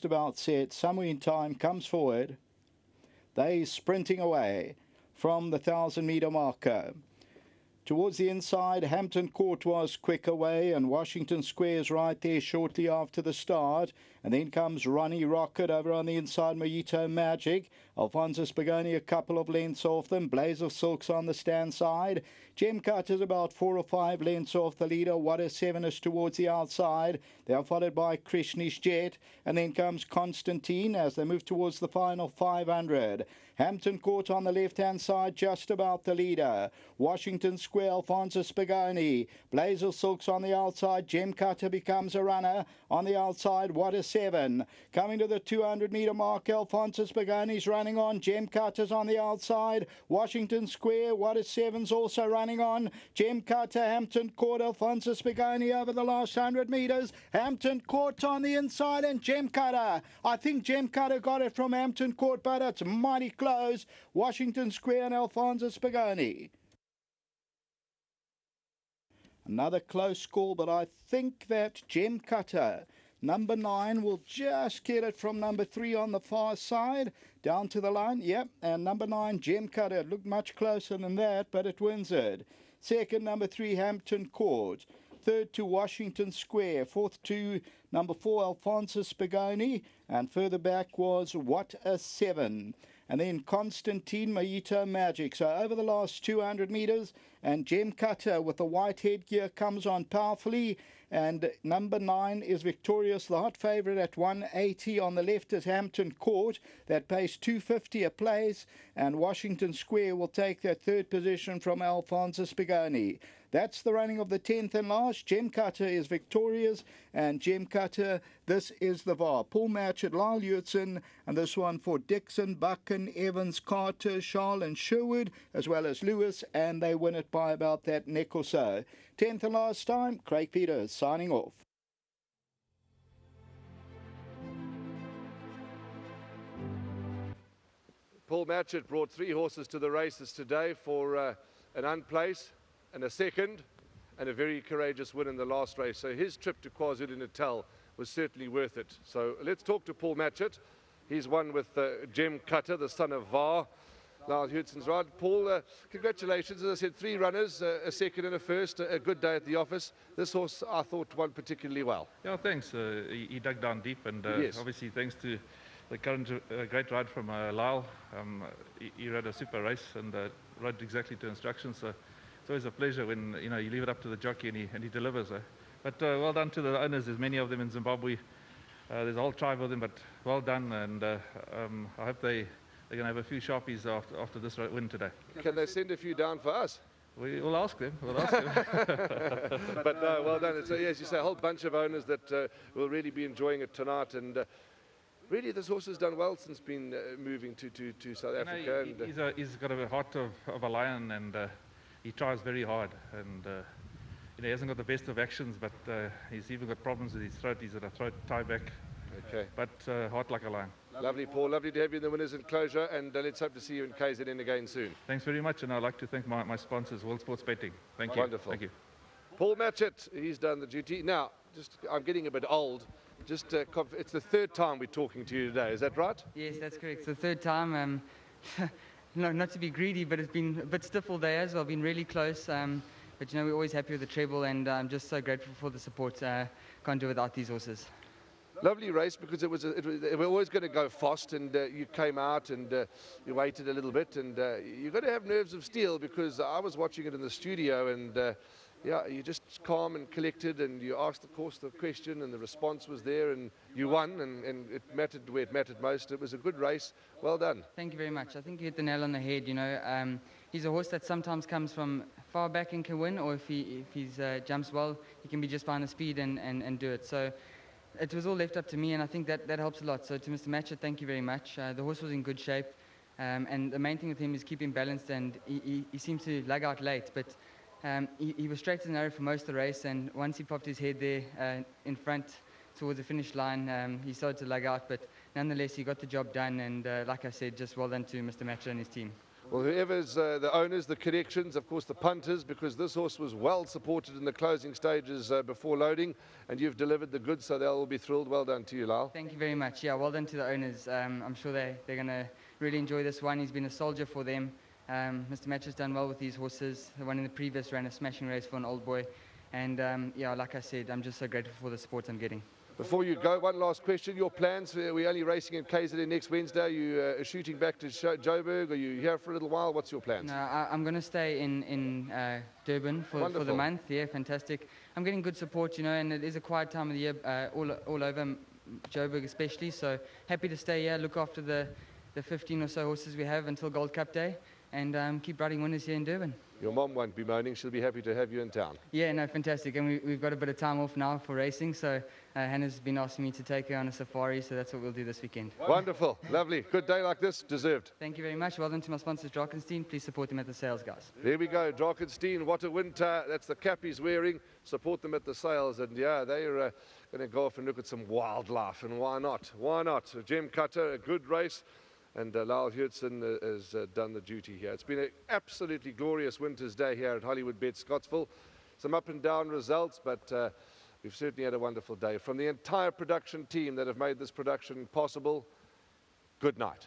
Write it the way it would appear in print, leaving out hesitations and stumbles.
about set. Somewhere in Time comes forward. They sprinting away from the 1,000-metre marker. Towards the inside, Hampton Court was quick away, and Washington Square's right there shortly after the start. And then comes Ronnie Rocket over on the inside, Mojito Magic. Alphonsus Pagani a couple of lengths off them. Blaze of Silks on the stand side. GEMCUTTER about 4 or 5 lengths off the leader. What a 7 is towards the outside. They are followed by Krishnish Jet. And then comes Constantine as they move towards the final 500. Hampton Court on the left-hand side, just about the leader. Washington Square, Alphonsus Pagani. Blaze of Silks on the outside. GEMCUTTER becomes a runner on the outside. What a 7. Coming to the 200-metre mark, Alphonsus Pagani's running on. GEMCUTTER's on the outside. Washington Square, what a 7's also running on. GEMCUTTER, Hampton Court, Alphonsus Pagani over the last 100 metres. Hampton Court on the inside and GEMCUTTER. I think GEMCUTTER got it from Hampton Court, but it's mighty close. Washington Square and Alphonsus Pagani. Another close call, but I think that GEMCUTTER, number 9, will just get it from number 3 on the far side down to the line. Yep, and number 9, GEMCUTTER. It looked much closer than that, but it wins it. Second, number 3, Hampton Court. Third to Washington Square. Fourth to number 4, Alphonsus Pagani. And further back was What a 7. And then Constantine, Mojito Magic. So over the last 200 metres, and GEMCUTTER with the white headgear comes on powerfully. And number 9 is victorious, the hot favourite at 180. On the left is Hampton Court, that pays 250 a place. And Washington Square will take that third position from Alphonsus Pagani. That's the running of the 10th and last. GEMCUTTER is victorious, and GEMCUTTER, this is the VAR. Paul Match at Lyle Hewitson, and this one for Dixon, Buchan, Evans, Carter, Charles and Sherwood, as well as Lewis, and they win it by about that neck or so. 10th and last time, Craig Peters signing off. Paul Matchett brought 3 horses to the races today for an unplace and a second and a very courageous win in the last race. So his trip to KwaZulu-Natal was certainly worth it. So let's talk to Paul Matchett. He's won with GEMCUTTER, the son of VAR. Lyle Hewitson's right. Paul, congratulations. As I said, 3 runners, a second and a first, a good day at the office. This horse, I thought, won particularly well. Yeah, thanks. He dug down deep, and yes, obviously thanks to the current great ride from Lyle. He rode a super race and rode exactly to instructions. So it's always a pleasure when you leave it up to the jockey and he delivers. But well done to the owners. There's many of them in Zimbabwe. There's a whole tribe of them, but well done. And I hope they're going to have a few sharpies after this win today. Can they send a few down for us? We'll ask them. But no, well done. It's, as you say, a whole bunch of owners that will really be enjoying it tonight. And really, this horse has done well since been moving to South Africa. He's got a heart of a lion, and he tries very hard. And he hasn't got the best of actions, but he's even got problems with his throat. He's got a throat tie back. Okay. But heart like a lion. Lovely, Paul. Lovely to have you in the winners' enclosure, and let's hope to see you in KZN again soon. Thanks very much, and I'd like to thank my sponsors, World Sports Betting. Thank you. Wonderful. Thank you. Paul Matchett, he's done the duty. Now, I'm getting a bit old. It's the 3rd time we're talking to you today. Is that right? Yes, that's correct. It's the 3rd time. No, not to be greedy, but it's been a bit stiff all day as well. Been really close. But we're always happy with the treble, and I'm just so grateful for the support. Can't do without these horses. Lovely race, because we're always going to go fast, and you came out and you waited a little bit, and you've got to have nerves of steel, because I was watching it in the studio, and yeah, you're just calm and collected, and you asked the course the question, and the response was there, and you won, and it mattered where it mattered most. It was a good race. Well done. Thank you very much. I think you hit the nail on the head. He's a horse that sometimes comes from far back and can win, or if he jumps well, he can be just behind the speed and do it. So it was all left up to me, and I think that helps a lot. So to Mr. Matchett, thank you very much. The horse was in good shape, and the main thing with him is keep him balanced, and he seems to lag out late, but he was straight to the narrow for most of the race, and once he popped his head there in front towards the finish line, he started to lag out, but nonetheless he got the job done, and like I said, just well done to Mr. Matchett and his team. Well, whoever's the owners, the connections, of course the punters, because this horse was well supported in the closing stages before loading, and you've delivered the goods, so they'll all be thrilled. Well done to you, Lyle. Thank you very much. Yeah, well done to the owners. I'm sure they're going to really enjoy this one. He's been a soldier for them. Mr. Match has done well with these horses. The one in the previous ran a smashing race for an old boy. And yeah, like I said, I'm just so grateful for the support I'm getting. Before you go, one last question. Your plans? We're only racing in KZN next Wednesday. Are you shooting back to Joburg? Are you here for a little while? What's your plans? No, I'm going to stay in Durban for the month. Yeah, fantastic. I'm getting good support, you know, and it is a quiet time of the year all over Joburg especially. So happy to stay here, look after the 15 or so horses we have until Gold Cup Day, and keep riding winners here in Durban. Your mom won't be moaning. She'll be happy to have you in town. Yeah, no, fantastic. And we've got a bit of time off now for racing, so Hannah's been asking me to take her on a safari, so that's what we'll do this weekend. Wonderful. Lovely. Good day like this. Deserved. Thank you very much. Well done to my sponsors, Drakenstein. Please support them at the sales, guys. There we go. Drakenstein, what a winter. That's the cap he's wearing. Support them at the sales. And yeah, they're going to go off and look at some wildlife. And why not? Why not? A GEMCUTTER, a good race. And Lyle Hurtson has done the duty here. It's been an absolutely glorious winter's day here at Hollywoodbets Scottsville. Some up and down results, but we've certainly had a wonderful day. From the entire production team that have made this production possible, good night.